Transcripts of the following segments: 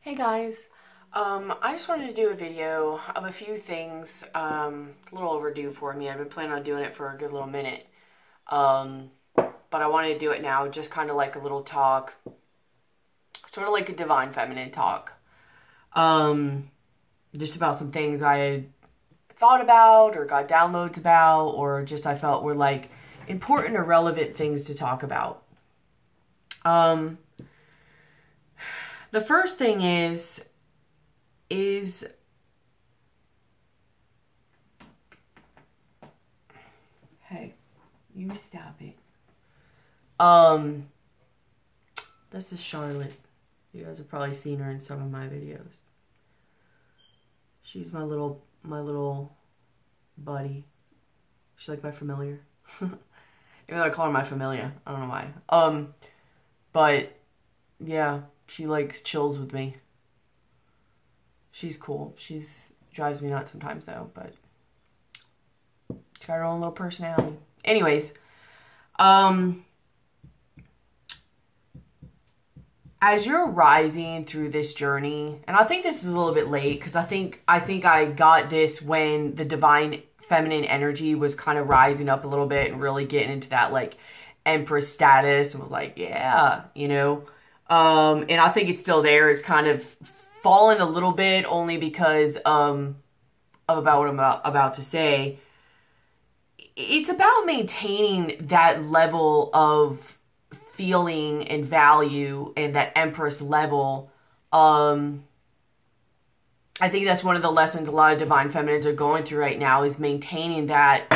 Hey guys, I just wanted to do a video of a few things, a little overdue for me. I've been planning on doing it for a good little minute, but I wanted to do it now, just kind of like a little talk, sort of like a divine feminine talk, just about some things I had thought about or got downloads about, or just I felt were like important or relevant things to talk about. The first thing is hey, you stop it. This is Charlotte. You guys have probably seen her in some of my videos. She's my little buddy. She's like my familiar. Even though I call her my familia. I don't know why. But yeah, she like chills with me. She's cool. She's drives me nuts sometimes though, but she's got her own little personality. Anyways, as you're rising through this journey, and I think this is a little bit late because I think I got this when the divine feminine energy was kind of rising up a little bit and really getting into that like empress status, and was like, yeah, you know. And I think it's still there. It's kind of fallen a little bit only because of about what I'm about to say. It's about maintaining that level of feeling and value and that empress level. I think that's one of the lessons a lot of divine feminines are going through right now, is maintaining that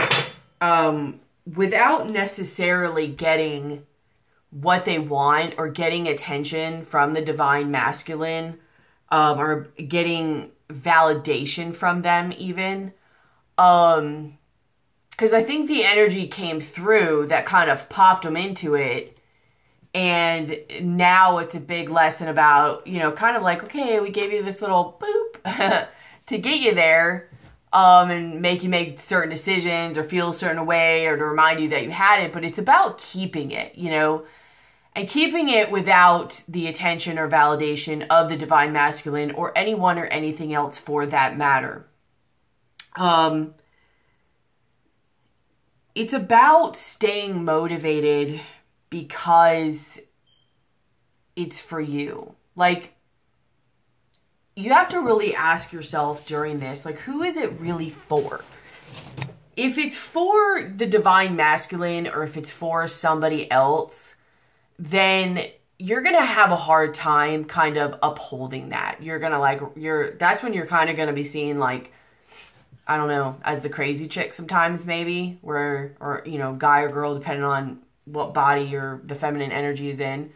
without necessarily getting what they want or getting attention from the divine masculine, or getting validation from them even. Because I think the energy came through that kind of popped them into it. And now it's a big lesson about, you know, kind of like, okay, we gave you this little boop to get you there, and make you make certain decisions or feel a certain way or to remind you that you had it. But it's about keeping it, you know, and keeping it without the attention or validation of the divine masculine or anyone or anything else for that matter. It's about staying motivated because it's for you. Like, you have to really ask yourself during this, like, who is it really for? If it's for the divine masculine or if it's for somebody else, then you're going to have a hard time kind of upholding that. You're going to like, that's when you're kind of going to be seen like, I don't know, as the crazy chick sometimes maybe, where, or, you know, guy or girl, depending on what body or the feminine energy is in.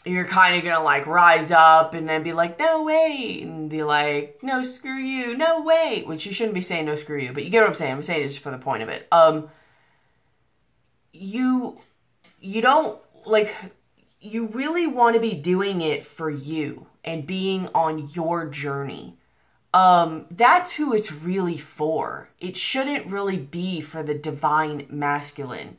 You're kind of going to like rise up and then be like, no, wait. And be like, no, screw you. No, wait. Which you shouldn't be saying no, screw you. But you get what I'm saying. I'm saying it just for the point of it. You don't, like, you really want to be doing it for you and being on your journey. That's who it's really for. It shouldn't really be for the divine masculine.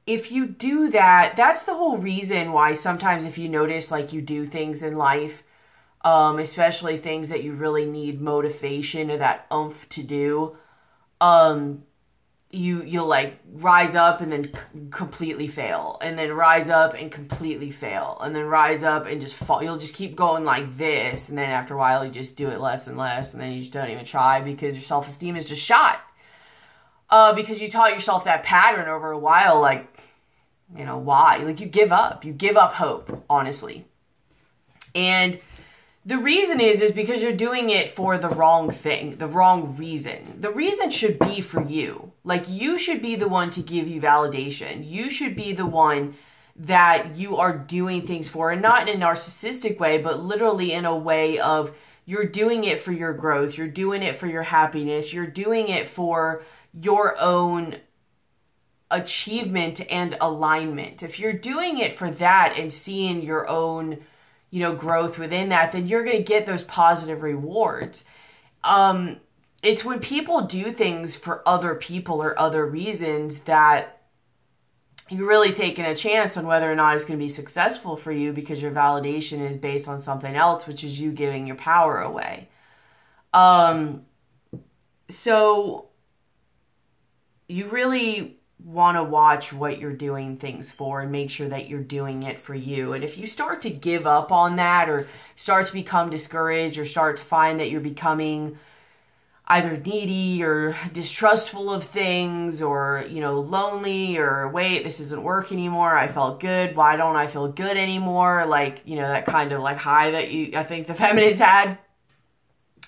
If you do that, that's the whole reason why sometimes if you notice, like, you do things in life, especially things that you really need motivation or that oomph to do, you'll like rise up and then completely fail, and then rise up and completely fail, and then rise up and just fall. You'll just keep going like this, and then after a while you just do it less and less, and then you just don't even try because your self-esteem is just shot. Because you taught yourself that pattern over a while, like, you know, why? Like, you give up hope, honestly. And the reason is because you're doing it for the wrong thing, the wrong reason. The reason should be for you. Like, you should be the one to give you validation. You should be the one that you are doing things for, and not in a narcissistic way, but literally in a way of you're doing it for your growth. You're doing it for your happiness. You're doing it for your own achievement and alignment. If you're doing it for that and seeing your own, you know, growth within that, then you're going to get those positive rewards. It's when people do things for other people or other reasons that you're really taking a chance on whether or not it's going to be successful for you, because your validation is based on something else, which is you giving your power away. So you really want to watch what you're doing things for and make sure that you're doing it for you. And if you start to give up on that, or start to become discouraged, or start to find that you're becoming either needy or distrustful of things, or, you know, lonely, or wait, this isn't working anymore, I felt good, why don't I feel good anymore? Like, you know, that kind of like high that I think the feminines had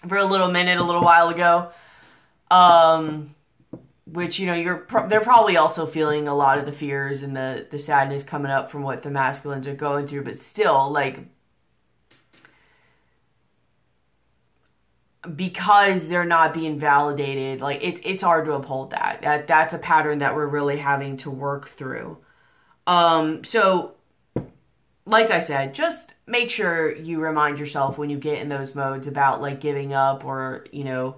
for a little minute, a little while ago. Which, you know, they're probably also feeling a lot of the fears and the sadness coming up from what the masculines are going through, but still, like, because they're not being validated, like, it's hard to uphold that. That's a pattern that we're really having to work through. So, like I said, just make sure you remind yourself when you get in those modes about, like, giving up, or, you know,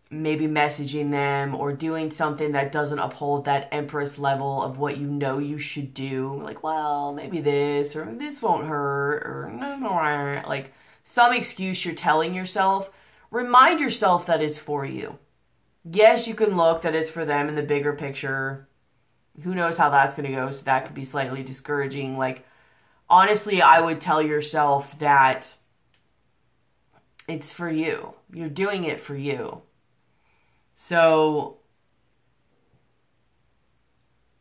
maybe messaging them, or doing something that doesn't uphold that Empress level of what you know you should do. Like, well, maybe this, or this won't hurt, or like some excuse you're telling yourself. Remind yourself that it's for you. Yes, you can look that it's for them in the bigger picture. Who knows how that's going to go, so that could be slightly discouraging. Like, honestly, I would tell yourself that it's for you. You're doing it for you. So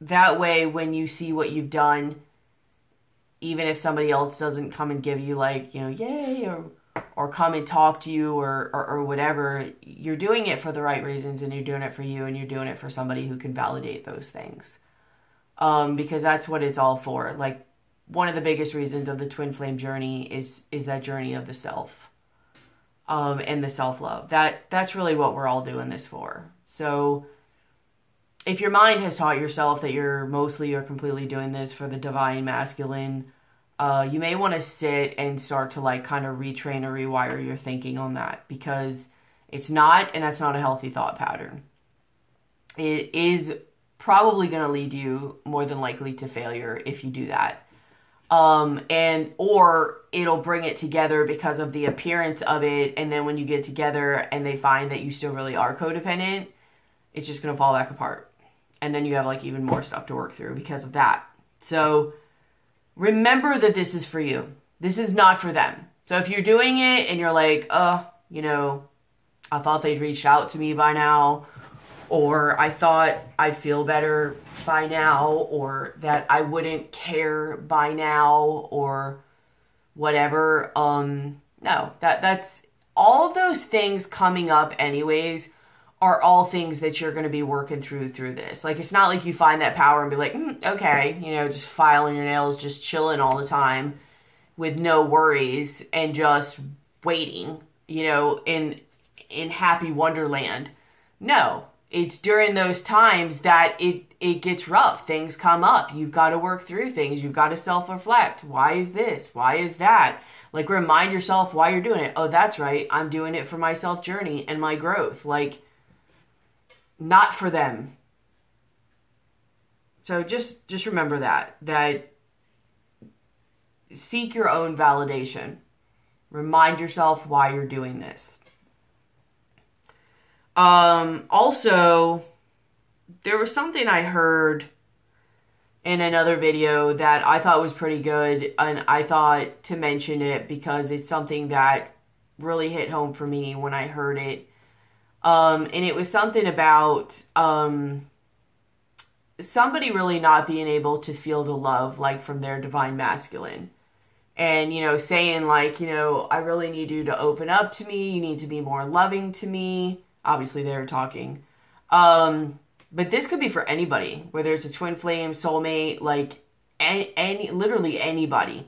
that way, when you see what you've done, even if somebody else doesn't come and give you, like, you know, yay, or come and talk to you, or whatever, you're doing it for the right reasons, and you're doing it for you, and you're doing it for somebody who can validate those things. Because that's what it's all for. Like, one of the biggest reasons of the twin flame journey is that journey of the self. And the self-love. That's really what we're all doing this for. So if your mind has taught yourself that you're mostly or completely doing this for the divine masculine, you may want to sit and start to, like, kind of retrain or rewire your thinking on that, because it's not, and that's not a healthy thought pattern. It is probably going to lead you more than likely to failure if you do that. Or it'll bring it together because of the appearance of it. And then when you get together and they find that you still really are codependent, it's just going to fall back apart. And then you have, like, even more stuff to work through because of that. So remember that this is for you. This is not for them. So if you're doing it and you're like, you know, I thought they'd reached out to me by now, or I thought I'd feel better by now, or that I wouldn't care by now, or whatever. No, that's all of those things coming up anyways are all things that you're going to be working through this. Like, it's not like you find that power and be like, okay, you know, just filing your nails, just chilling all the time with no worries and just waiting, you know, in happy wonderland. No. It's during those times that it gets rough. Things come up. You've got to work through things. You've got to self-reflect. Why is this? Why is that? Like, remind yourself why you're doing it. Oh, that's right. I'm doing it for my self-journey and my growth. Like, not for them. So just remember that seek your own validation. Remind yourself why you're doing this. Also, there was something I heard in another video that I thought was pretty good, and I thought to mention it because it's something that really hit home for me when I heard it. And it was something about, somebody really not being able to feel the love, like, from their divine masculine. And, you know, saying, like, you know, I really need you to open up to me. You need to be more loving to me. Obviously, they're talking. But this could be for anybody, whether it's a twin flame, soulmate, like, literally anybody.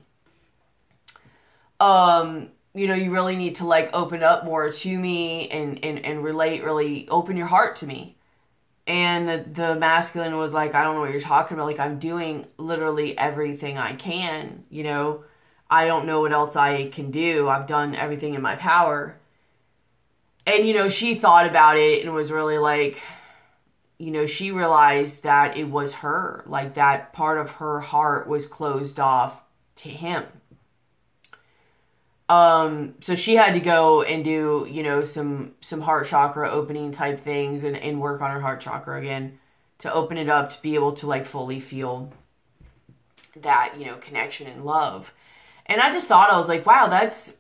You know, you really need to, like, open up more to me and relate, really open your heart to me. And the masculine was like, I don't know what you're talking about. Like, I'm doing literally everything I can, you know. I don't know what else I can do. I've done everything in my power. And, you know, she thought about it and was really like, you know, she realized that it was her, like that part of her heart was closed off to him. So she had to go and do, you know, some heart chakra opening type things and work on her heart chakra again to open it up to be able to like fully feel that, you know, connection and love. And I just thought, I was like, wow, that's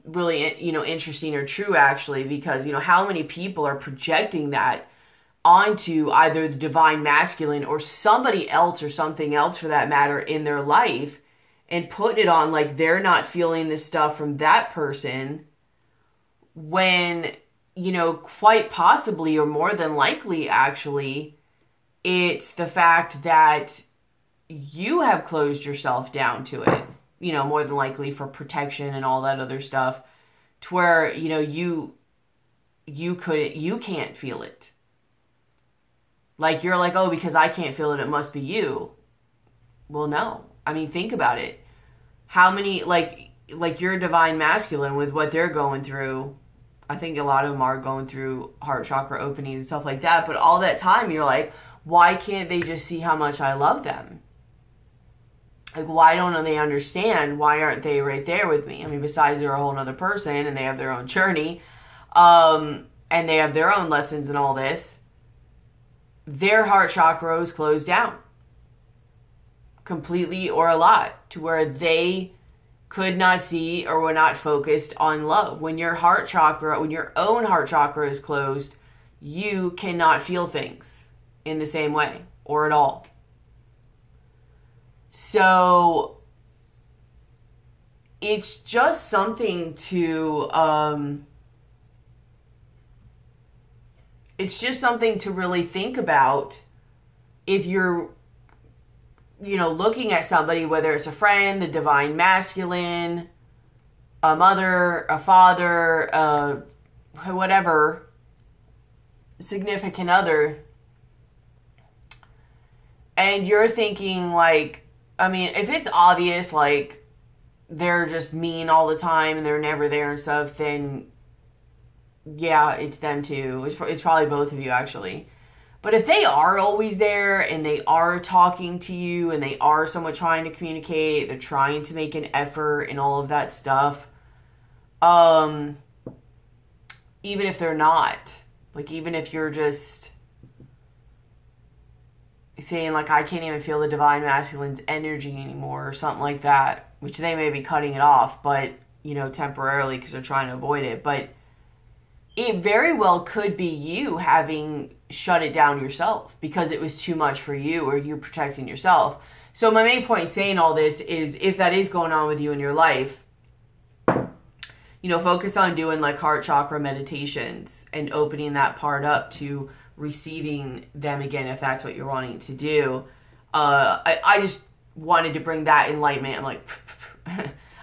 really, you know, interesting or true actually, because, you know, how many people are projecting that onto either the divine masculine or somebody else or something else for that matter in their life, and put it on like they're not feeling this stuff from that person, when, you know, quite possibly or more than likely actually, it's the fact that you have closed yourself down to it, you know, more than likely for protection and all that other stuff, to where, you know, you can't feel it. Like, you're like, oh, because I can't feel it, it must be you. Well, no. I mean, think about it. How many, like your divine masculine with what they're going through, I think a lot of them are going through heart chakra openings and stuff like that, but all that time you're like, why can't they just see how much I love them? Like, why don't they understand? Why aren't they right there with me? I mean, besides they're a whole nother person and they have their own journey, and they have their own lessons and all this, their heart chakra is closed down completely or a lot, to where they could not see or were not focused on love. When your heart chakra, when your own heart chakra is closed, you cannot feel things in the same way or at all. So it's just something to really think about if you're, you know, looking at somebody, whether it's a friend, the divine masculine, a mother, a father, whatever, significant other, and you're thinking like, I mean, if it's obvious, like they're just mean all the time and they're never there and stuff, then yeah, it's them too. It's probably both of you actually. But if they are always there and they are talking to you and they are somewhat trying to communicate, they're trying to make an effort and all of that stuff, even if they're not, like even if you're just saying like, I can't even feel the divine masculine's energy anymore or something like that, which they may be cutting it off, but, you know, temporarily because they're trying to avoid it. But it very well could be you having shut it down yourself because it was too much for you, or you protecting yourself. So my main point saying all this is, if that is going on with you in your life, you know, focus on doing like heart chakra meditations and opening that part up to receiving them again, if that's what you're wanting to do. I just wanted to bring that enlightenment. I'm like,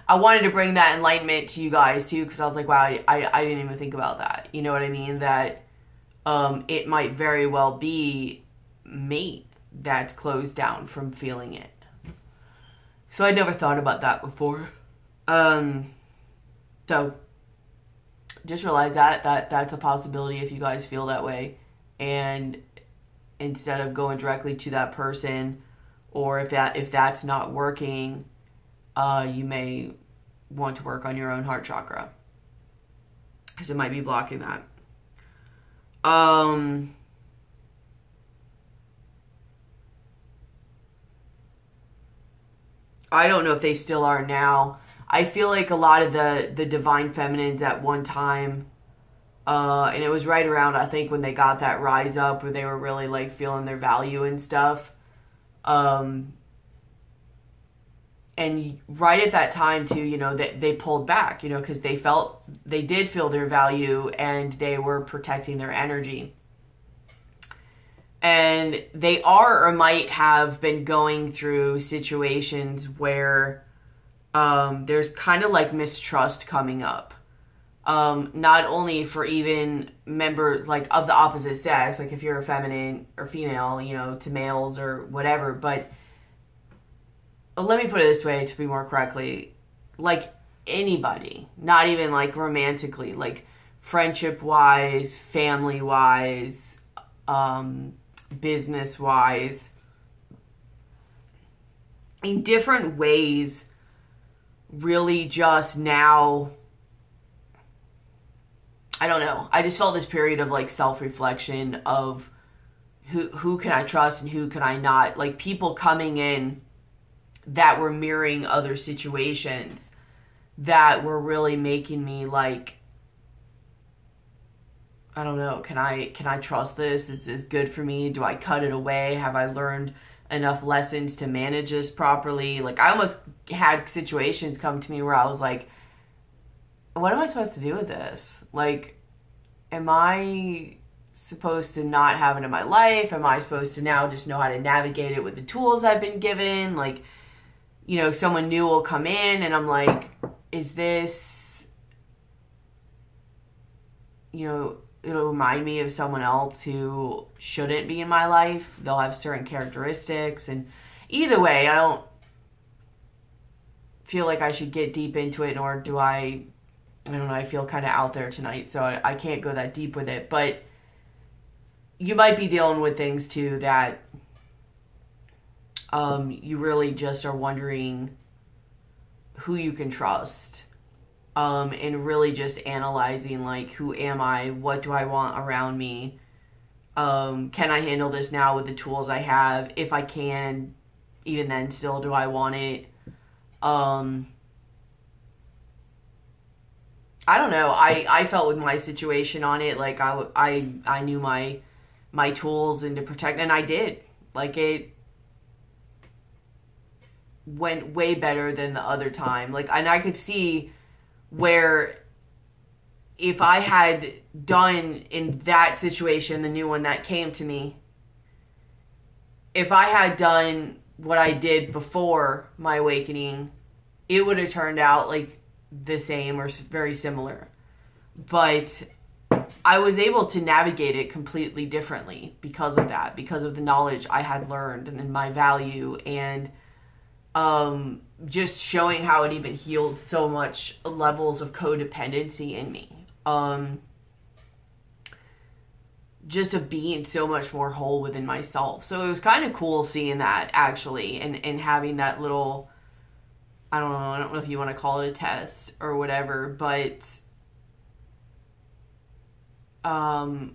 I wanted to bring that enlightenment to you guys too, because I was like, wow, I didn't even think about that. You know what I mean? That it might very well be me that's closed down from feeling it. So I never thought about that before. So just realize that's a possibility if you guys feel that way. And instead of going directly to that person, or if that's not working, you may want to work on your own heart chakra, because it might be blocking that. I don't know if they still are now. I feel like a lot of the divine feminines at one time, and it was right around, I think, when they got that rise up where they were really like feeling their value and stuff. And right at that time too, you know, they pulled back, you know, because they did feel their value and they were protecting their energy. And they are or might have been going through situations where there's kind of like mistrust coming up. Not only for even members like of the opposite sex, like if you're a feminine or female, you know, to males or whatever, but let me put it this way to be more correctly, like anybody, not even like romantically, like friendship wise, family wise, business wise, in different ways, really just now, I don't know. I just felt this period of like self-reflection of who can I trust and who can I not. Like people coming in that were mirroring other situations that were really making me like, I don't know, can I trust this? Is this good for me? Do I cut it away? Have I learned enough lessons to manage this properly? Like I almost had situations come to me where I was like, what am I supposed to do with this? Like, am I supposed to not have it in my life? Am I supposed to now just know how to navigate it with the tools I've been given? Like, you know, someone new will come in and I'm like, is this, you know, it'll remind me of someone else who shouldn't be in my life. They'll have certain characteristics. And either way, I don't feel like I should get deep into it, nor do I don't know, I feel kind of out there tonight, so I can't go that deep with it. But you might be dealing with things too that you really just are wondering who you can trust. And really just analyzing like, who am I? What do I want around me? Can I handle this now with the tools I have? If I can, even then still, do I want it? I don't know. I felt with my situation on it, like I knew my tools and to protect, and I did. Like it went way better than the other time. Like, and I could see where if I had done in that situation, the new one that came to me, if I had done what I did before my awakening, it would have turned out like the same or very similar. But I was able to navigate it completely differently because of that, because of the knowledge I had learned and my value, and just showing how it even healed so much levels of codependency in me. Just of being so much more whole within myself. So it was kind of cool seeing that, actually, and having that little, I don't know if you want to call it a test or whatever, but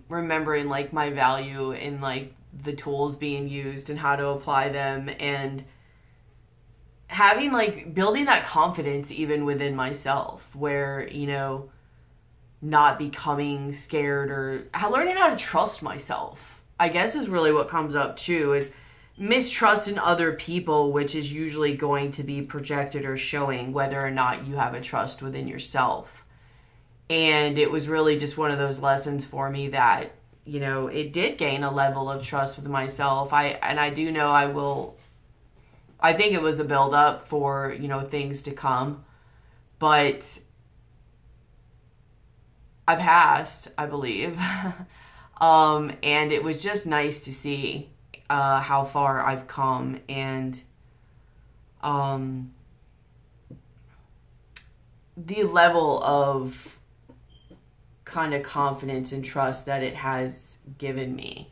remembering like my value and like the tools being used and how to apply them, and having like building that confidence even within myself, where, you know, not becoming scared, or learning how to trust myself, I guess, is really what comes up too, is mistrust in other people, which is usually going to be projected or showing whether or not you have a trust within yourself. And it was really just one of those lessons for me that, you know, it did gain a level of trust with myself. I do know I think it was a build up for, you know, things to come, but I passed, I believe. And it was just nice to see how far I've come, and the level of kind of confidence and trust that it has given me.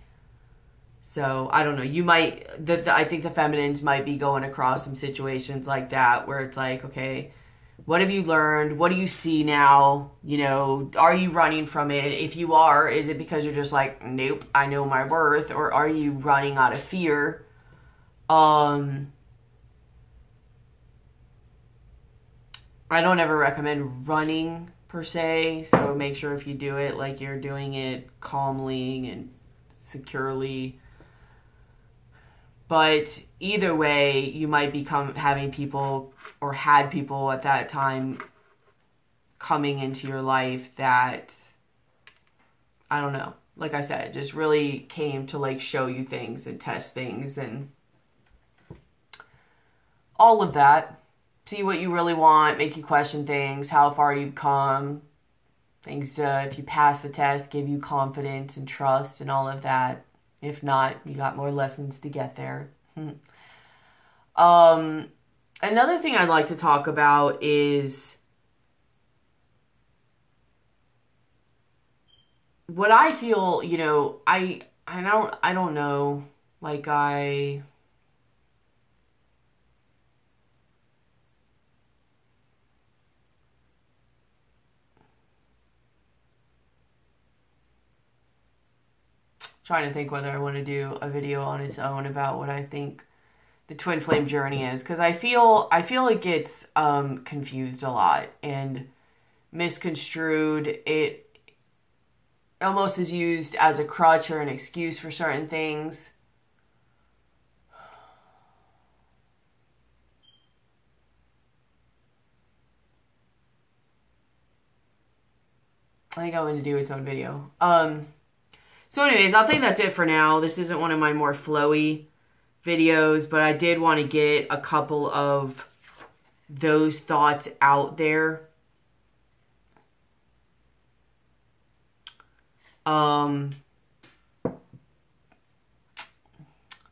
So I don't know, you might, I think the feminines might be going across some situations like that where it's like, okay, what have you learned? What do you see now? You know, are you running from it? If you are, is it because you're just like, nope, I know my worth? Or are you running out of fear? I don't ever recommend running per se. So make sure if you do it, like you're doing it calmly and securely. But either way, you might become having people, or had people at that time coming into your life that, I don't know, like I said, just really came to like show you things and test things and all of that. See what you really want, make you question things, how far you've come, things to, if you pass the test, give you confidence and trust and all of that. If not, you got more lessons to get there. Another thing I'd like to talk about is what I feel, you know, I I don't know. Like trying to think whether I want to do a video on its own about what I think the twin flame journey is, because I feel it gets confused a lot and misconstrued. It almost is used as a crutch or an excuse for certain things. I think I'm going to do its own video. So anyways, I think that's it for now. This isn't one of my more flowy videos, but I did want to get a couple of those thoughts out there.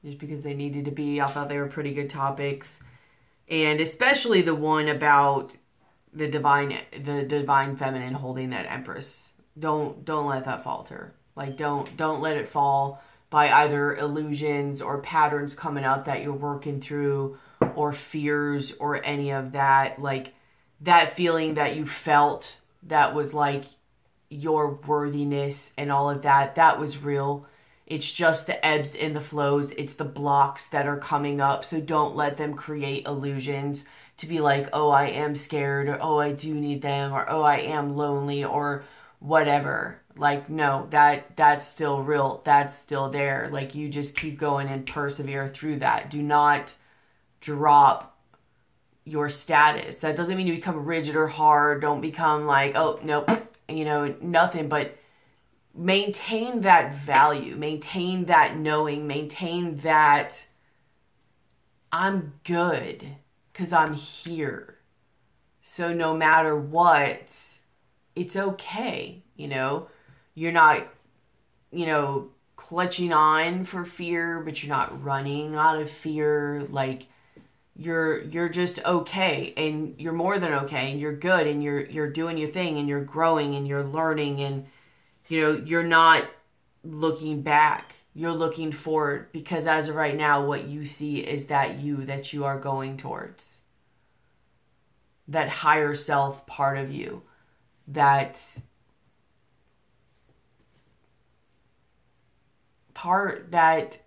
Just because they needed to be. I thought they were pretty good topics. And especially the one about the divine feminine holding that empress. Don't let that falter. Like don't let it fall by either illusions or patterns coming up that you're working through, or fears or any of that. Like that feeling that you felt that was like your worthiness and all of that, that was real. It's just the ebbs and the flows. It's the blocks that are coming up. So don't let them create illusions to be like, oh, I am scared, or oh, I do need them, or oh, I am lonely, or whatever. Like, no, that's still real. That's still there. Like, you just keep going and persevere through that. Do not drop your status. That doesn't mean you become rigid or hard. Don't become like, oh, nope, you know, nothing. But maintain that value. Maintain that knowing. Maintain that I'm good because I'm here. So no matter what, it's okay, you know? You're not, you know, clutching on for fear, but you're not running out of fear. Like, you're just okay, and you're more than okay, and you're good, and you're doing your thing, and you're growing, and you're learning, and, you know, you're not looking back. You're looking forward, because as of right now, what you see is that you are going towards. That higher self part of you. That part that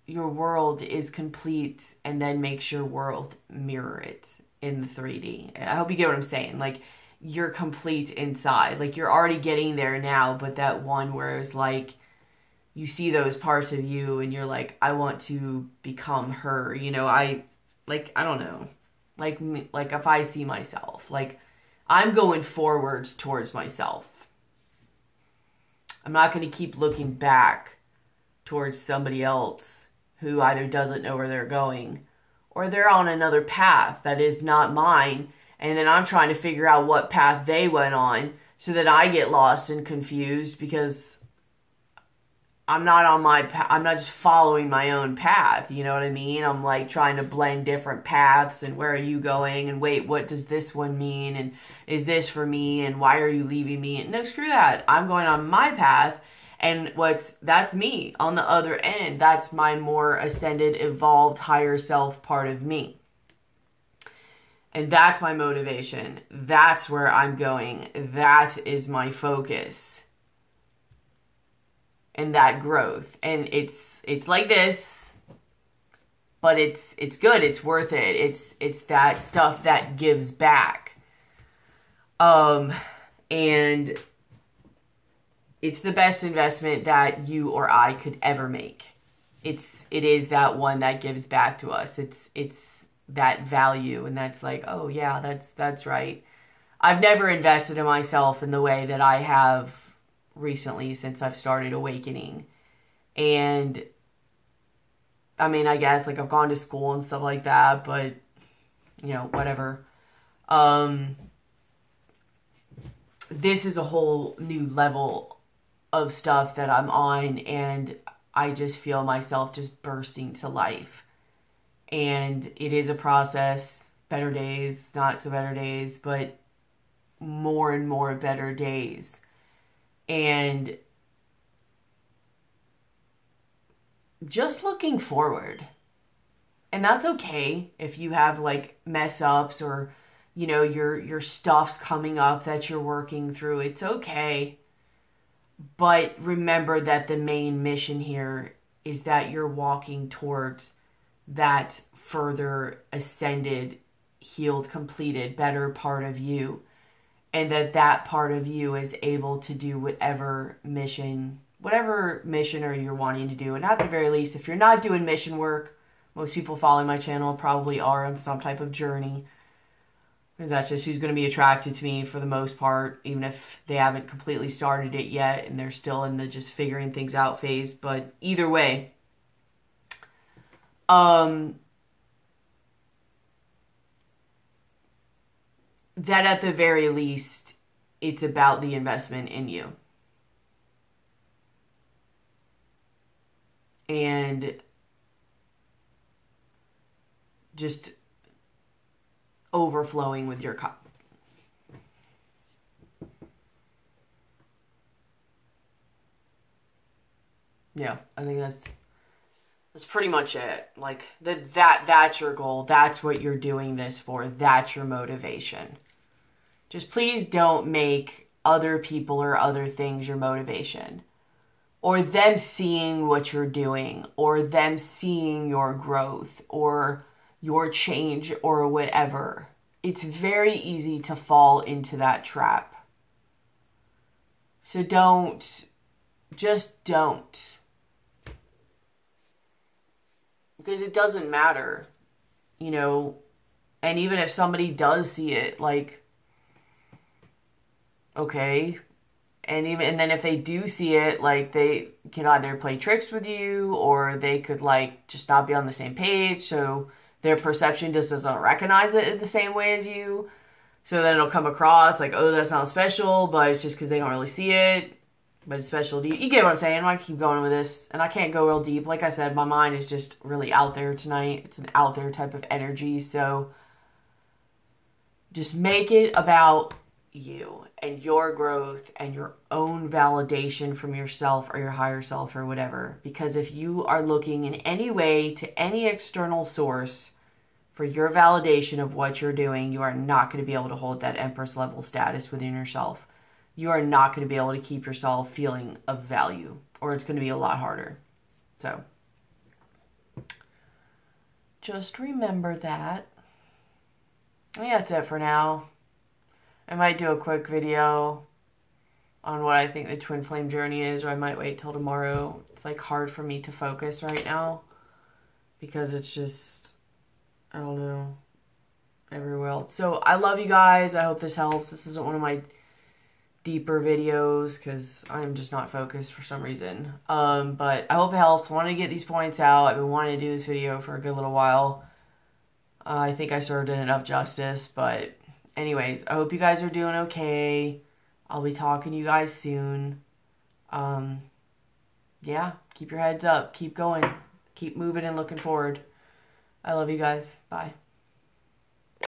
your world is complete and then makes your world mirror it in the 3D. I hope you get what I'm saying. Like, you're complete inside. Like, you're already getting there now, but that one where it's like, you see those parts of you and you're like, I want to become her. You know, I don't know. Like if I see myself, like, I'm going forwards towards myself. I'm not going to keep looking back towards somebody else who either doesn't know where they're going, or they're on another path that is not mine, and then I'm trying to figure out what path they went on, so that I get lost and confused because I'm not on my path. I'm not just following my own path. You know what I mean? I'm like trying to blend different paths, and where are you going? And wait, what does this one mean? And is this for me? And why are you leaving me? And no, screw that. I'm going on my path. And that's me on the other end. That's my more ascended, evolved, higher self part of me. And that's my motivation. That's where I'm going. That is my focus. And that growth. And it's like this, but it's good. It's worth it. It's that stuff that gives back. And it's the best investment that you or I could ever make. It is that one that gives back to us. It's that value, and that's like, oh yeah, that's right. I've never invested in myself in the way that I have recently since I've started awakening. And I mean, I guess like I've gone to school and stuff like that, but you know, whatever. This is a whole new level of stuff that I'm on, and I just feel myself just bursting to life. And it is a process, better days, not so better days, but more and more better days. And just looking forward. And that's okay if you have like mess ups or, you know, your stuff's coming up that you're working through. It's okay. But remember that the main mission here is that you're walking towards that further ascended, healed, completed, better part of you. And that part of you is able to do whatever mission or you're wanting to do. And at the very least, if you're not doing mission work, most people following my channel probably are on some type of journey. Because that's just who's going to be attracted to me for the most part, even if they haven't completely started it yet and they're still in the just figuring things out phase. But either way, that at the very least, it's about the investment in you. And just overflowing with your cup. Yeah, I think that's pretty much it. Like that's your goal. That's what you're doing this for. That's your motivation. Just please don't make other people or other things your motivation. Or them seeing what you're doing, or them seeing your growth, or your change, or whatever. It's very easy to fall into that trap. So just don't. Because it doesn't matter, you know, and even if somebody does see it, like, okay. And then if they do see it, like, they can either play tricks with you or they could, like, just not be on the same page. So their perception just doesn't recognize it in the same way as you. So then it'll come across like, oh, that's not special, but it's just because they don't really see it. But it's special to you. You get what I'm saying? I keep going with this. And I can't go real deep. Like I said, my mind is just really out there tonight. It's an out there type of energy. So just make it about you and your growth and your own validation from yourself or your higher self or whatever. Because if you are looking in any way to any external source for your validation of what you're doing, you are not going to be able to hold that Empress level status within yourself. You are not going to be able to keep yourself feeling of value, or it's going to be a lot harder. So just remember that. I think that's it for now. I might do a quick video on what I think the twin flame journey is, or I might wait till tomorrow. It's like hard for me to focus right now because it's just, I don't know, everywhere else. So I love you guys. I hope this helps. This isn't one of my deeper videos because I'm just not focused for some reason. But I hope it helps. I wanted to get these points out. I've been wanting to do this video for a good little while. I think I served it enough justice, but anyways, I hope you guys are doing okay. I'll be talking to you guys soon. Yeah, keep your heads up. Keep going. Keep moving and looking forward. I love you guys. Bye.